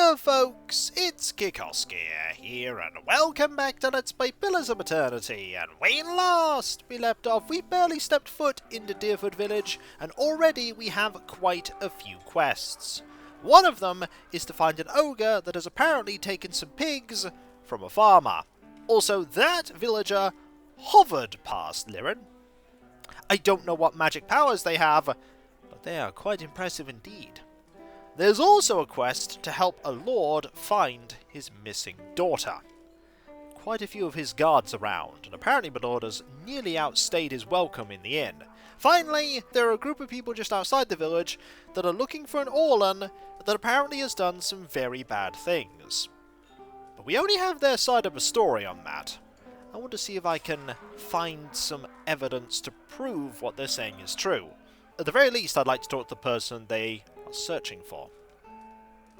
Hiya folks, it's Kikoskia here and welcome back to Let's Play Pillars of Eternity. And when last we left off, we barely stepped foot into Deerfoot Village and already we have quite a few quests. One of them is to find an ogre that has apparently taken some pigs from a farmer. Also, that villager hovered past Liren. I don't know what magic powers they have, but they are quite impressive indeed. There's also a quest to help a lord find his missing daughter. Quite a few of his guards around, and apparently my lord has nearly outstayed his welcome in the inn. Finally, there are a group of people just outside the village that are looking for an Orlan that apparently has done some very bad things. But we only have their side of the story on that. I want to see if I can find some evidence to prove what they're saying is true. At the very least, I'd like to talk to the person they are searching for.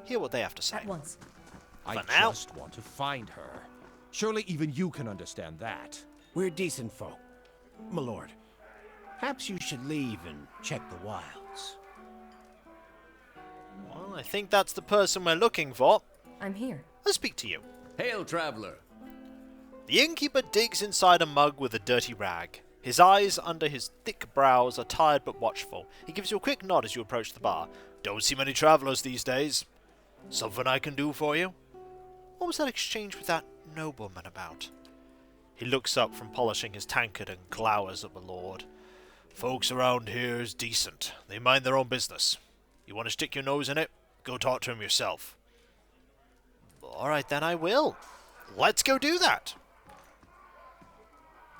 Hear what they have to say. At once. I just want to find her. Surely even you can understand that. We're decent folk, my lord. Perhaps you should leave and check the wilds. Well, I think that's the person we're looking for. I'm here. Let's speak to you. Hail, traveler. The innkeeper digs inside a mug with a dirty rag. His eyes under his thick brows are tired but watchful. He gives you a quick nod as you approach the bar. Don't see many travellers these days. Something I can do for you? What was that exchange with that nobleman about? He looks up from polishing his tankard and glowers at the lord. Folks around here is decent. They mind their own business. You want to stick your nose in it? Go talk to him yourself. Alright then, I will. Let's go do that.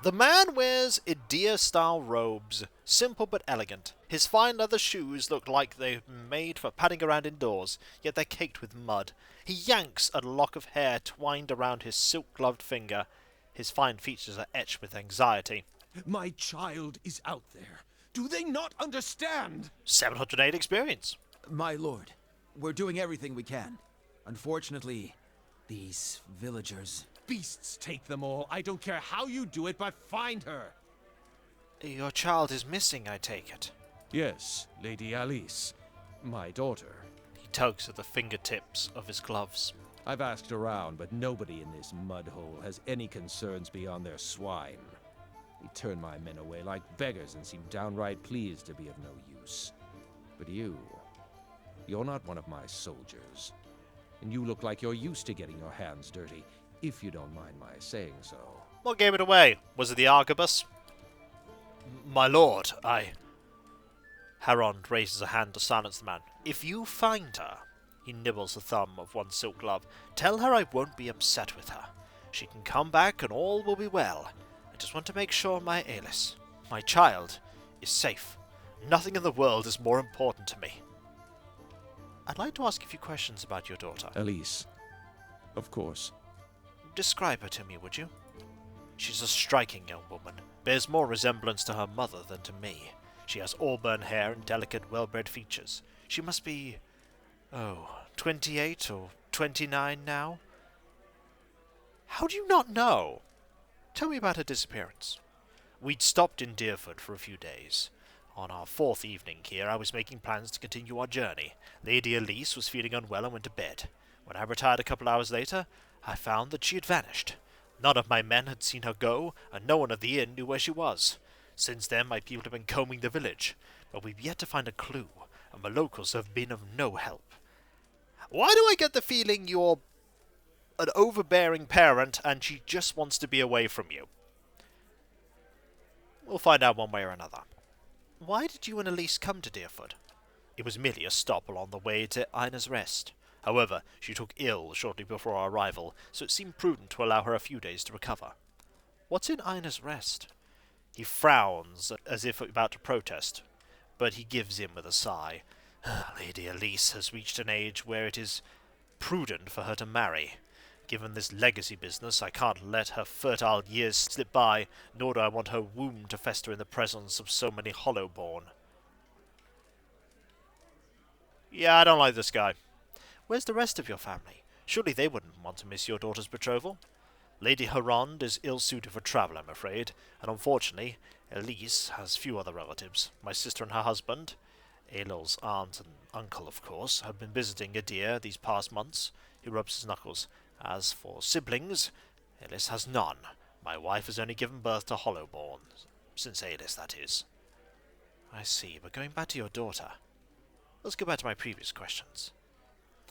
The man wears Idir-style robes, simple but elegant. His fine leather shoes look like they're made for padding around indoors, yet they're caked with mud. He yanks at a lock of hair twined around his silk-gloved finger. His fine features are etched with anxiety. My child is out there. Do they not understand? 708 experience. My lord, we're doing everything we can. Unfortunately, these villagers... Beasts take them all. I don't care how you do it, but find her. Your child is missing, I take it. Yes, Lady Alice. My daughter. He tugs at the fingertips of his gloves. I've asked around, but nobody in this mud hole has any concerns beyond their swine. They turn my men away like beggars and seem downright pleased to be of no use. But you're not one of my soldiers. And you look like you're used to getting your hands dirty, if you don't mind my saying so. What gave it away? Was it the arquebus? My lord, Harond raises a hand to silence the man. If you find her, he nibbles the thumb of one silk glove, tell her I won't be upset with her. She can come back and all will be well. I just want to make sure my Alice, my child, is safe. Nothing in the world is more important to me. I'd like to ask a few questions about your daughter. Alice. Of course. Describe her to me, would you? She's a striking young woman, bears more resemblance to her mother than to me. She has auburn hair and delicate, well-bred features. She must be, 28 or 29 now? How do you not know? Tell me about her disappearance. We'd stopped in Deerfoot for a few days. On our fourth evening here, I was making plans to continue our journey. Lady Alice was feeling unwell and went to bed. When I retired a couple hours later, I found that she had vanished. None of my men had seen her go, and no one at the inn knew where she was. Since then, my people have been combing the village, but we've yet to find a clue, and the locals have been of no help. Why do I get the feeling you're an overbearing parent, and she just wants to be away from you? We'll find out one way or another. Why did you and Elise come to Deerfoot? It was merely a stop along the way to Ina's Rest. However, she took ill shortly before our arrival, so it seemed prudent to allow her a few days to recover. What's in Ina's Rest? He frowns, as if about to protest, but he gives in with a sigh. Lady Alice has reached an age where it is prudent for her to marry. Given this legacy business, I can't let her fertile years slip by, nor do I want her womb to fester in the presence of so many hollowborn. Yeah, I don't like this guy. Where's the rest of your family? Surely they wouldn't want to miss your daughter's betrothal. Lady Harond is ill-suited for travel, I'm afraid, and unfortunately, Elise has few other relatives. My sister and her husband, Aelil's aunt and uncle, of course, have been visiting Adir these past months. He rubs his knuckles. As for siblings, Aelis has none. My wife has only given birth to Hollowborn. Since Aelis, that is. I see, but going back to your daughter. Let's go back to my previous questions.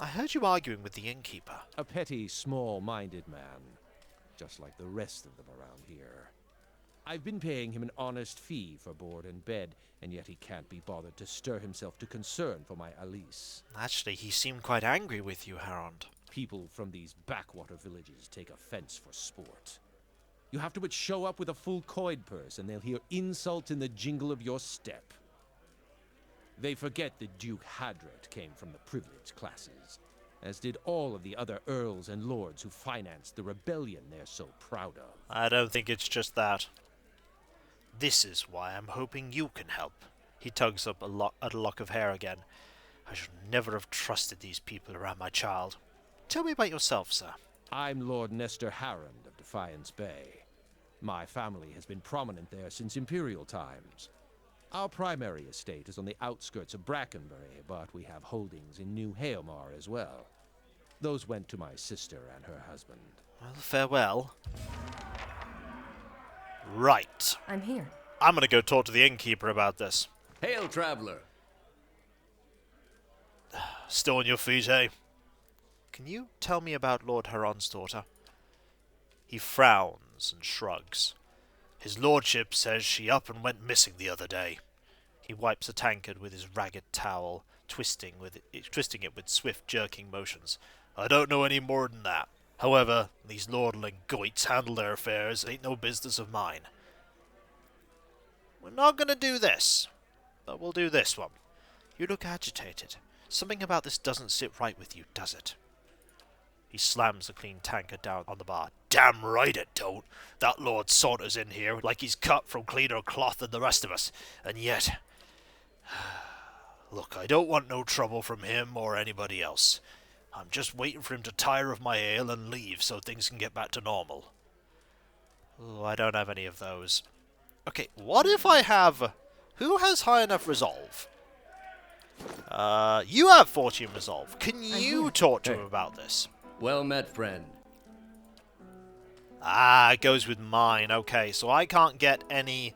I heard you arguing with the innkeeper. A petty, small-minded man, just like the rest of them around here. I've been paying him an honest fee for board and bed, and yet he can't be bothered to stir himself to concern for my Alice. Actually, he seemed quite angry with you, Harond. People from these backwater villages take offense for sport. You have to but show up with a full coin purse, and they'll hear insults in the jingle of your step. They forget that Duke Hadret came from the privileged classes, as did all of the other earls and lords who financed the rebellion they're so proud of. I don't think it's just that. This is why I'm hoping you can help. He tugs up at a lock of hair again. I should never have trusted these people around my child. Tell me about yourself, sir. I'm Lord Nestor Harond of Defiance Bay. My family has been prominent there since Imperial times. Our primary estate is on the outskirts of Brackenbury, but we have holdings in New Haomar as well. Those went to my sister and her husband. Well, farewell. Right. I'm here. I'm gonna go talk to the innkeeper about this. Hail, traveler. Still on your feet, eh? Can you tell me about Lord Harond's daughter? He frowns and shrugs. His lordship says she up and went missing the other day. He wipes a tankard with his ragged towel, twisting it with swift, jerking motions. I don't know any more than that. However, these lordling goits handle their affairs. Ain't no business of mine. We're not going to do this, but we'll do this one. You look agitated. Something about this doesn't sit right with you, does it? He slams the clean tankard down on the bar. Damn right it don't. That lord saunters in here like he's cut from cleaner cloth than the rest of us. And yet... Look, I don't want no trouble from him or anybody else. I'm just waiting for him to tire of my ale and leave so things can get back to normal. Oh, I don't have any of those. Okay, what if I have... Who has high enough resolve? You have 14 resolve. Can you talk to him about this? Well met, friend. Ah, it goes with mine. Okay, so I can't get any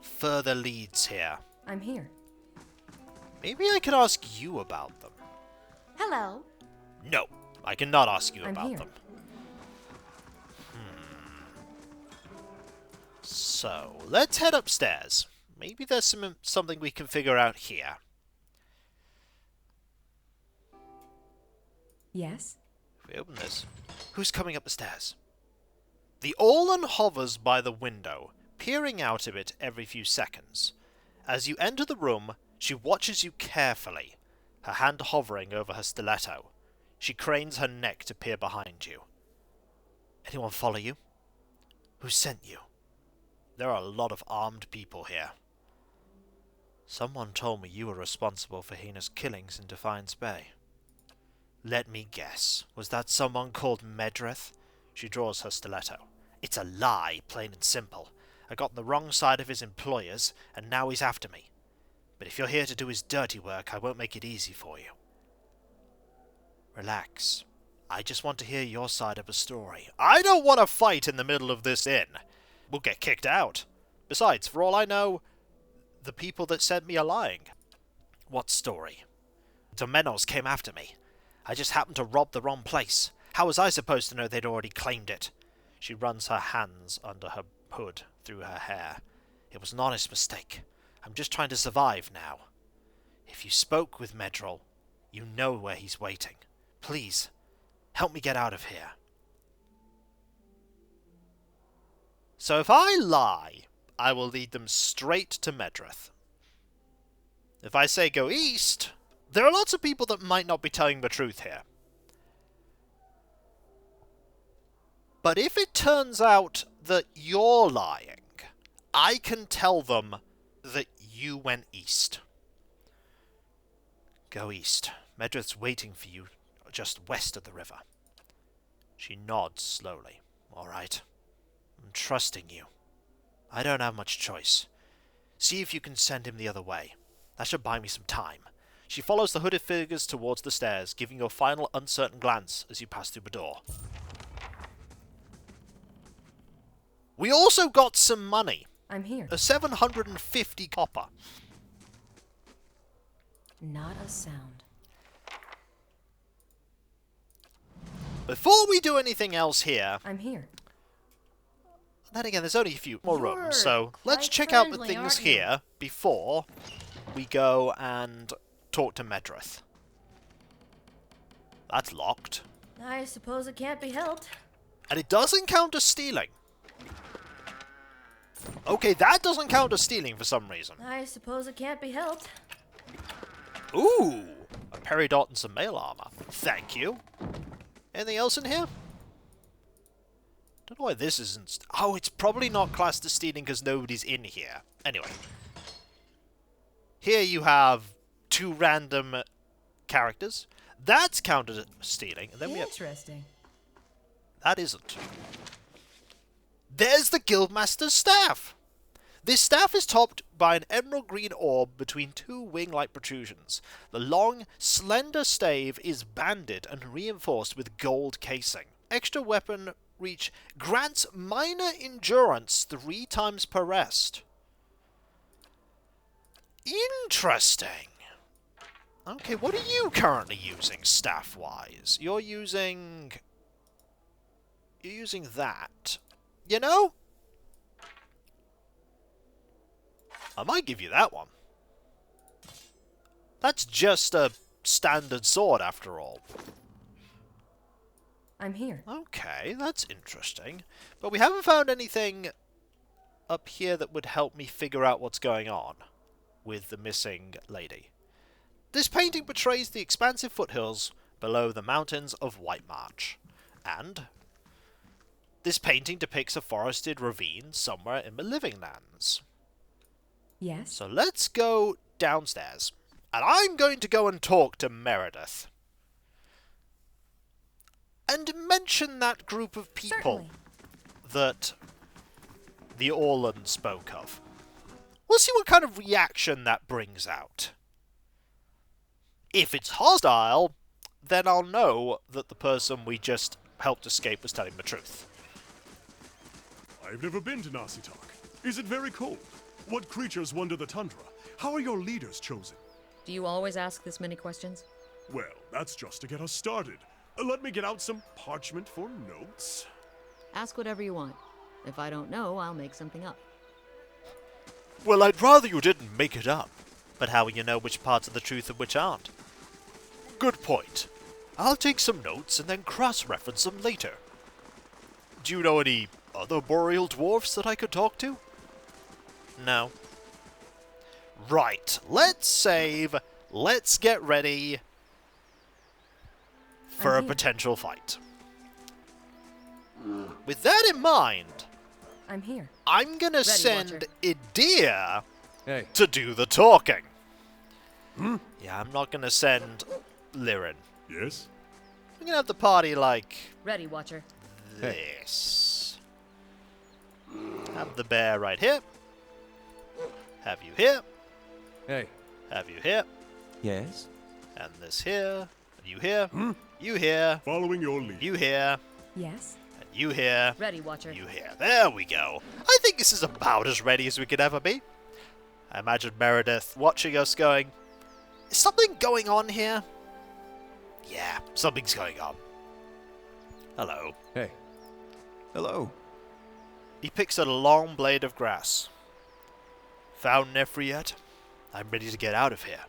further leads here. I'm here. Maybe I could ask you about them. Hello. No, I cannot ask you I'm about here. them. So, let's head upstairs. Maybe there's something we can figure out here. Yes? If we open this, who's coming up the stairs? The Orlan hovers by the window, peering out of it every few seconds. As you enter the room, she watches you carefully, her hand hovering over her stiletto. She cranes her neck to peer behind you. Anyone follow you? Who sent you? There are a lot of armed people here. Someone told me you were responsible for heinous killings in Defiance Bay. Let me guess. Was that someone called Medrith? She draws her stiletto. It's a lie, plain and simple. I got on the wrong side of his employers, and now he's after me. But if you're here to do his dirty work, I won't make it easy for you. Relax. I just want to hear your side of the story. I don't want to fight in the middle of this inn. We'll get kicked out. Besides, for all I know, the people that sent me are lying. What story? The Menos came after me. I just happened to rob the wrong place. How was I supposed to know they'd already claimed it? She runs her hands under her hood through her hair. It was an honest mistake. I'm just trying to survive now. If you spoke with Medrol, you know where he's waiting. Please, help me get out of here. So if I lie, I will lead them straight to Medrith. If I say go east, there are lots of people that might not be telling the truth here. But if it turns out that you're lying, I can tell them that you went east. Go east. Medrith's waiting for you just west of the river. She nods slowly. All right. I'm trusting you. I don't have much choice. See if you can send him the other way. That should buy me some time. She follows the hooded figures towards the stairs, giving you a final uncertain glance as you pass through the door. We also got some money. I'm here. A 750 copper. Not a sound. Before we do anything else here, I'm here. then again, there's only a few more You're rooms, so let's quite check out the friendly, things aren't you? here before we go and talk to Medrith. That's locked. I suppose it can't be helped. And it doesn't count as stealing. Okay, that doesn't count as stealing for some reason. I suppose it can't be helped. Ooh! A peridot and some mail armor. Thank you. Anything else in here? Don't know why this isn't... Oh, it's probably not classed as stealing because nobody's in here. Anyway. Here you have 2 random characters. That's counted as stealing. And then we have... Interesting. That isn't. There's the Guildmaster's staff! This staff is topped by an emerald green orb between 2 wing-like protrusions. The long, slender stave is banded and reinforced with gold casing. Extra weapon reach grants minor endurance 3 times per rest. Interesting. Okay, what are you currently using staff-wise? You're using that. You know? I might give you that one. That's just a standard sword after all. I'm here. Okay, that's interesting. But we haven't found anything up here that would help me figure out what's going on with the missing lady. This painting portrays the expansive foothills below the mountains of White March. And this painting depicts a forested ravine somewhere in the Living Lands. Yes. So let's go downstairs. And I'm going to go and talk to Meredith. And mention that group of people Certainly. that the Orland spoke of. We'll see what kind of reaction that brings out. If it's hostile, then I'll know that the person we just helped escape was telling the truth. I've never been to Nasitak. Is it very cold? What creatures wander the tundra? How are your leaders chosen? Do you always ask this many questions? Well, that's just to get us started. Let me get out some parchment for notes. Ask whatever you want. If I don't know, I'll make something up. Well, I'd rather you didn't make it up. But how will you know which parts are the truth and which aren't? Good point. I'll take some notes and then cross-reference them later. Do you know any other boreal dwarfs that I could talk to? No. Right, let's save. Let's get ready for a I'm here. potential fight. With that in mind, I'm here. I'm gonna send Watcher. Idir Hey, to do the talking. Yeah, I'm not gonna send Lirin. Yes? I'm gonna have the party like Ready, Watcher. this. Have the bear right here. Have you here. hey. Have you here. Yes? And this here. And you here. You here. Following your lead. You here. Yes. And you here. Ready, Watcher. You here. There we go. I think this is about as ready as we could ever be. I imagine Meredith watching us going, is something going on here? Yeah, something's going on. Hello. Hey. Hello. He picks at a long blade of grass. Found Nefri yet? I'm ready to get out of here.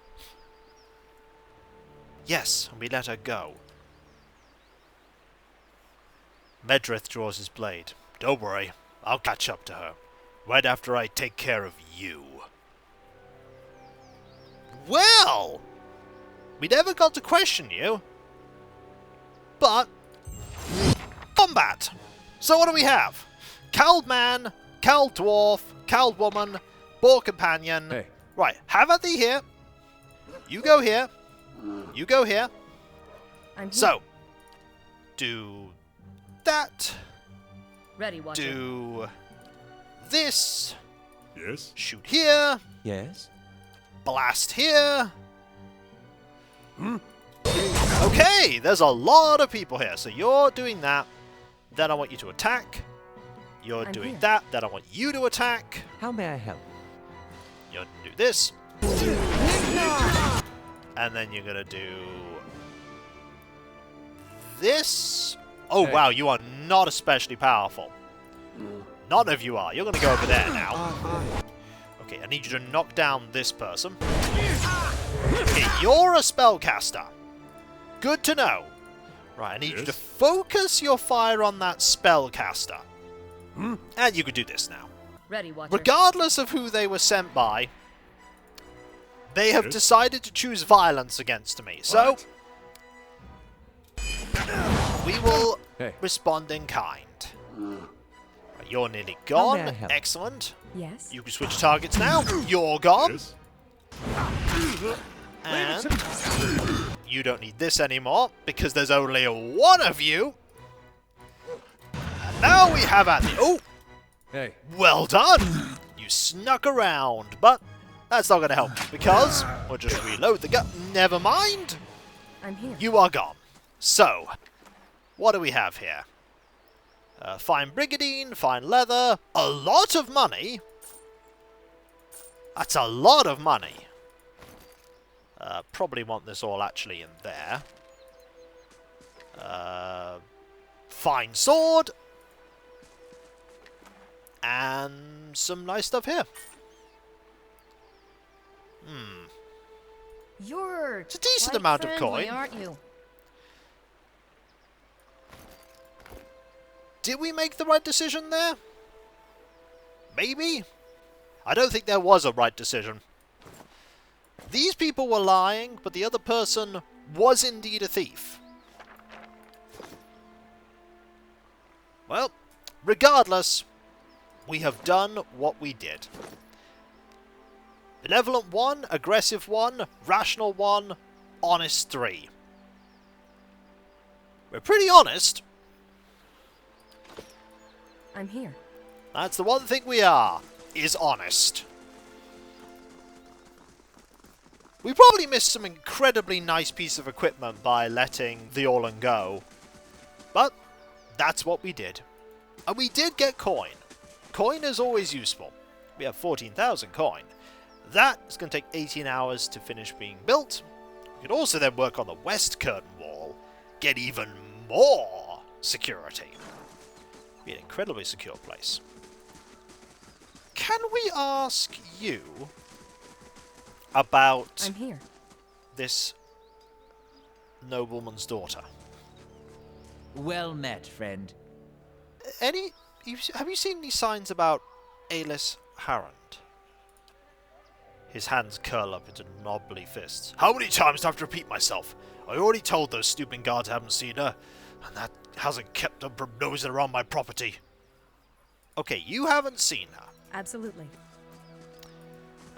Yes, and we let her go. Medrith draws his blade. Don't worry, I'll catch up to her. Right after I take care of you. Well! We never got to question you. But... combat! So what do we have? Cowled man, cowled dwarf, cowled woman, boar companion. Hey. Right, have at thee here. You go here. You go here. I'm here. So, do that. Ready, Watcher. Do this. Yes? Shoot here. Yes? blast here. Okay, there's a lot of people here. So you're doing that. Then I want you to attack. You're I'm doing here. that. Then I want you to attack. How may I help? You're going to do this. And then you're going to do this. Oh, Hey. wow, you are not especially powerful. None of you are. You're going to go over there now. Okay, I need you to knock down this person. Okay, you're a spellcaster. Good to know. Right, I need you to Yes? focus your fire on that spellcaster. And you could do this now. Ready, Watcher. Regardless of who they were sent by, they have Yes? decided to choose violence against me. So, we will Hey. respond in kind. Right, you're nearly How may I gone. help? Excellent. Yes. You can switch targets now. You're gone. Yes? And you don't need this anymore because there's only one of you. And now we have Andy. Oh, Hey. well done. You snuck around, but that's not going to help you because we'll just reload the gun. Never mind. I'm here. You are gone. So, what do we have here? Fine brigadine, fine leather, a lot of money. That's a lot of money. Probably want this all actually in there. Fine sword. And some nice stuff here. You're It's a decent quite amount of friendly, coin. aren't you? Did we make the right decision there? Maybe? I don't think there was a right decision. These people were lying, but the other person was indeed a thief. Well, regardless, we have done what we did. Benevolent 1, aggressive 1, rational 1, honest 3. We're pretty honest. I'm here. That's the one thing we are, is honest. We probably missed some incredibly nice piece of equipment by letting the Orlan go. But that's what we did. And we did get coin. Coin is always useful. We have 14,000 coin. That is going to take 18 hours to finish being built. We can also then work on the west curtain wall, get even more security. Be an incredibly secure place. Can we ask you about I'm here. this nobleman's daughter? Well met, friend. Have you seen any signs about Alis Harond? His hands curl up into knobbly fists. How many times do I have to repeat myself? I already told those stupid guards I haven't seen her, and that hasn't kept them from nosing around my property. Okay, you haven't seen her. Absolutely.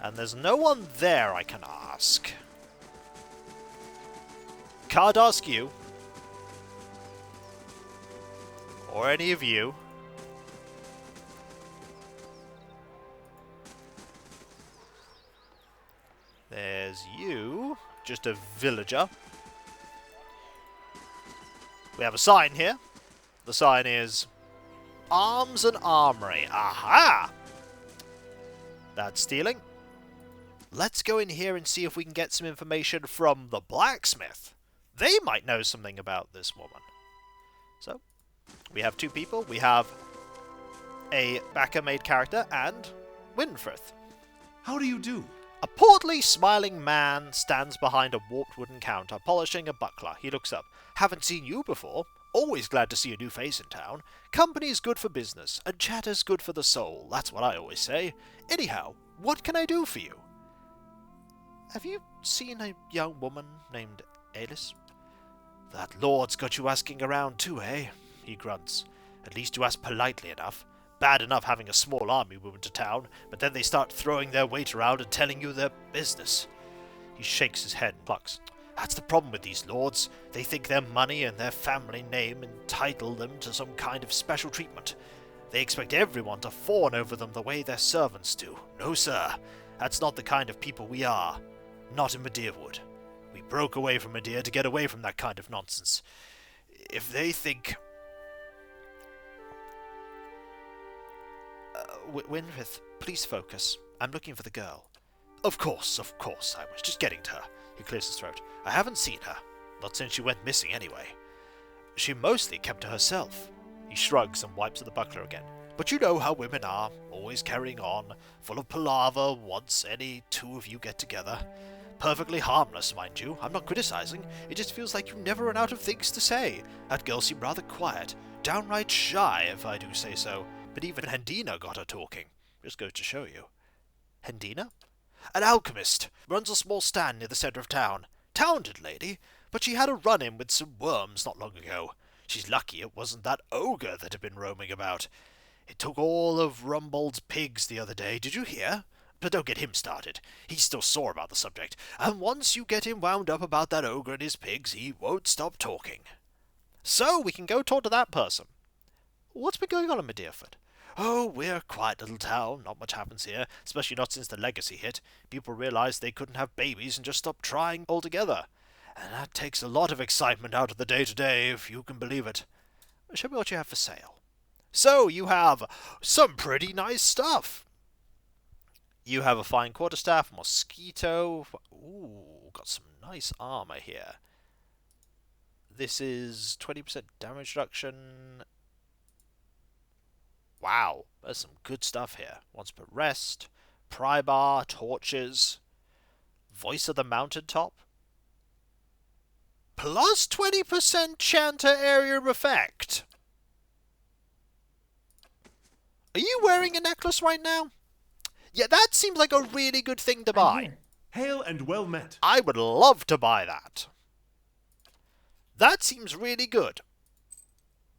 And there's no one there I can ask. Can't ask you. Or any of you. There's you. Just a villager. We have a sign here. The sign is Arms and Armory. Aha! That's stealing. Let's go in here and see if we can get some information from the blacksmith. They might know something about this woman. So, we have two people. We have a Backer-made character and Winfrith. How do you do? A portly, smiling man stands behind a warped wooden counter, polishing a buckler. He looks up. Haven't seen you before. Always glad to see a new face in town. Company's good for business, and chatter's good for the soul. That's what I always say. Anyhow, what can I do for you? Have you seen a young woman named Alis? That lord's got you asking around too, eh? He grunts. At least you ask politely enough. Bad enough having a small army move into town, but then they start throwing their weight around and telling you their business. He shakes his head and plucks. That's the problem with these lords. They think their money and their family name entitle them to some kind of special treatment. They expect everyone to fawn over them the way their servants do. No, sir. That's not the kind of people we are. Not in Medeerwood. We broke away from Medeer to get away from that kind of nonsense. If they think... Winrith, please focus. I'm looking for the girl. Of course, I was just getting to her. He clears his throat. I haven't seen her. Not since she went missing, anyway. She mostly kept to herself. He shrugs and wipes at the buckler again. But you know how women are, always carrying on, full of palaver once any two of you get together. Perfectly harmless, mind you. I'm not criticizing. It just feels like you never run out of things to say. That girl seemed rather quiet. Downright shy, if I do say so. But even Hendina got her talking. Just goes to show you. Hendina? An alchemist. Runs a small stand near the centre of town. Talented lady, but she had a run-in with some worms not long ago. She's lucky it wasn't that ogre that had been roaming about. It took all of Rumbold's pigs the other day, did you hear? But don't get him started. He's still sore about the subject, and once you get him wound up about that ogre and his pigs, he won't stop talking. So, we can go talk to that person. What's been going on in Medeerford? Oh, we're a quiet little town. Not much happens here, especially not since the legacy hit. People realised they couldn't have babies and just stopped trying altogether. And that takes a lot of excitement out of the day-to-day, if you can believe it. Show me what you have for sale. So, you have some pretty nice stuff. You have a fine quarterstaff, mosquito. Ooh, got some nice armour here. This is 20% damage reduction. Wow, there's some good stuff here. Once per rest, pry bar, torches, voice of the mountaintop. Plus 20% chanter area effect. Are you wearing a necklace right now? Yeah, that seems like a really good thing to I'm buy. here. Hail and well met. I would love to buy that. That seems really good.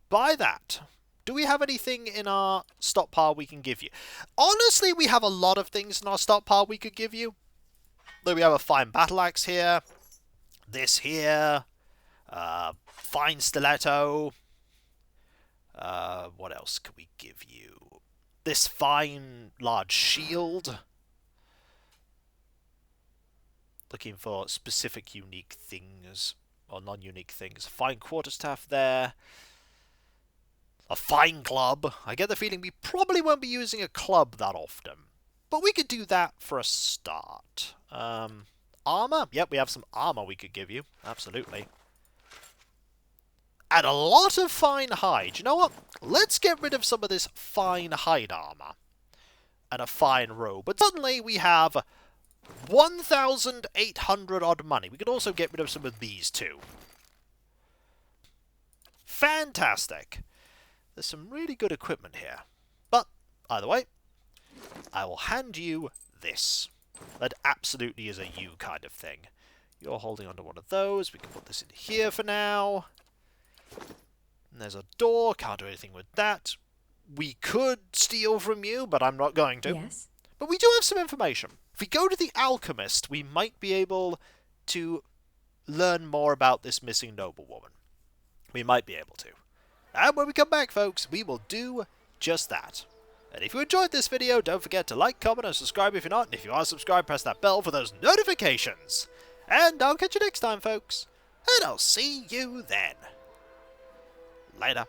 Buy that. Do we have anything in our stockpile we can give you? Honestly, we have a lot of things in our stockpile we could give you. Though we have a fine battle axe here. This here. Fine stiletto. What else could we give you? This fine large shield. Looking for specific unique things. Or non-unique things. Fine quarterstaff there. A fine club. I get the feeling we probably won't be using a club that often. But we could do that for a start. Armour? Yep, we have some armour we could give you. Absolutely. And a lot of fine hide. You know what? Let's get rid of some of this fine hide armour. And a fine robe. But suddenly we have 1,800 odd money. We could also get rid of some of these too. Fantastic. There's some really good equipment here. But, either way, I will hand you this. That absolutely is a you kind of thing. You're holding onto one of those. We can put this in here for now. And there's a door. Can't do anything with that. We could steal from you, but I'm not going to. Yes? But we do have some information. If we go to the alchemist, we might be able to learn more about this missing noblewoman. We might be able to. And when we come back, folks, we will do just that. And if you enjoyed this video, don't forget to like, comment, and subscribe if you're not. And if you are subscribed, press that bell for those notifications. And I'll catch you next time, folks. And I'll see you then. Later.